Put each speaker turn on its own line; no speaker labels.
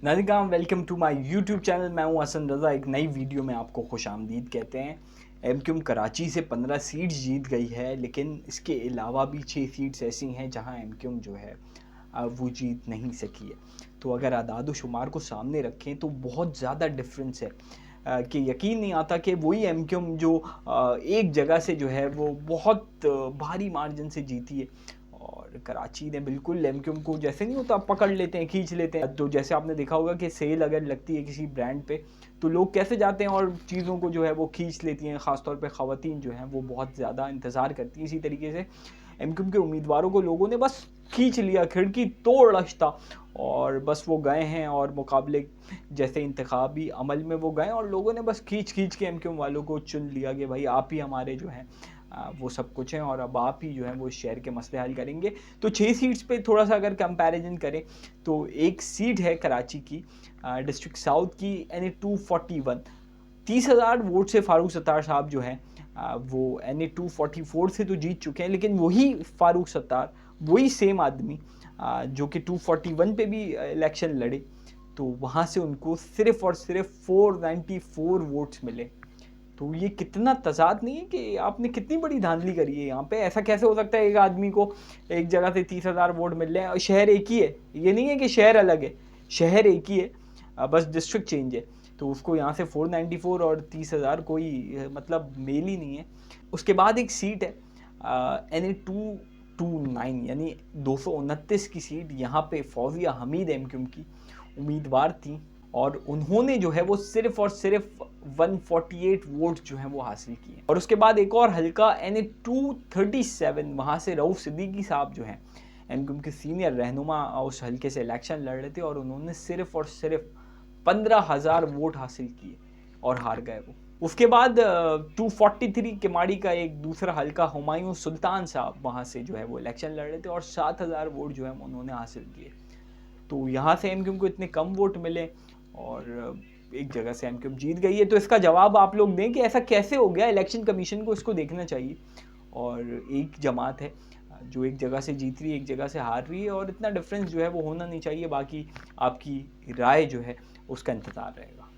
Nadigam, welcome to my YouTube channel. मैं हूं हसन रज़ा। एक नई वीडियो में आपको खुशामदीद कहते हैं। एमक्यूएम कराची से 15 सीट्स जीत गई है, लेकिन इसके अलावा भी 6 सीट्स ऐसी हैं जहां एमक्यूएम जो है वो जीत नहीं सकी है। तो अगर आदाद व शुमार को सामने रखें तो बहुत ज़्यादा डिफरेंस है कि यकीन नहीं आता कि वही एमक्यूएम जो एक जगह से जो है वो बहुत भारी मार्जिन से जीती है। और कराची ने बिल्कुल एमक्यूएम को, जैसे नहीं होता, पकड़ लेते हैं, खींच लेते हैं। तो जैसे आपने देखा होगा कि सेल अगर लगती है किसी ब्रांड पे तो लोग कैसे जाते हैं और चीज़ों को जो है वो खींच लेती हैं। ख़ासतौर पे ख़वातीन जो हैं वो बहुत ज़्यादा इंतज़ार करती हैं। इसी तरीके से एमक्यूएम के उम्मीदवारों को लोगों ने बस खींच लिया, खिड़की तोड़ रश्ता, और बस वो गए हैं और मुकाबले जैसे इंतखाबी अमल में वो गए और लोगों ने बस खींच खींच के एमक्यूएम वालों को चुन लिया कि भाई आप ही हमारे जो हैं वो सब कुछ हैं और अब आप ही जो है वो शहर के मसले हल करेंगे। तो 6 सीट्स पे थोड़ा सा अगर कंपैरिजन करें तो एक सीट है कराची की, डिस्ट्रिक्ट साउथ की, NA 241। 30,000 वोट से फारूक सत्तार साहब जो हैं वो NA 244 से तो जीत चुके हैं, लेकिन वही फारूक सत्तार, वही सेम आदमी जो कि 241 पे भी इलेक्शन लड़े, तो वहाँ से उनको सिर्फ और सिर्फ 494 वोट्स मिले। तो ये कितना तज़ाद नहीं है कि आपने कितनी बड़ी धांधली करी है यहाँ पे। ऐसा कैसे हो सकता है एक आदमी को एक जगह से 30,000 वोट मिल रहे हैं और शहर एक ही है। ये नहीं है कि शहर अलग है, शहर एक ही है, बस डिस्ट्रिक्ट चेंज है। तो उसको यहाँ से 494 और 30,000 कोई मतलब मेल ही नहीं है। उसके बाद एक सीट है NA 229 यानी 229 की सीट। यहाँ पे फौजिया हमीद एमक्यूएम की उम्मीदवार थी और उन्होंने जो है वो सिर्फ और सिर्फ 148 वोट जो हैं वो हासिल किए। और उसके बाद एक और हल्का NA 237, वहाँ से रऊफ सिद्दीकी साहब जो हैं एमक्यूएम के सीनियर रहनुमा उस हल्के से इलेक्शन लड़ रहे थे और उन्होंने सिर्फ और सिर्फ 15,000 वोट हासिल किए और हार गए वो। उसके बाद 243 किमाड़ी का एक दूसरा हल्का, हुमायूं सुल्तान साहब वहाँ से जो है वो इलेक्शन लड़ रहे थे और 7,000 वोट जो है उन्होंने हासिल किए। तो यहाँ से एमक्यूएम को इतने कम वोट मिले और एक जगह से एमक्यूएम जीत गई है। तो इसका जवाब आप लोग दें कि ऐसा कैसे हो गया। इलेक्शन कमीशन को इसको देखना चाहिए। और एक जमात है जो एक जगह से जीत रही है, एक जगह से हार रही है, और इतना डिफरेंस जो है वो होना नहीं चाहिए। बाकी आपकी राय जो है उसका इंतज़ार रहेगा।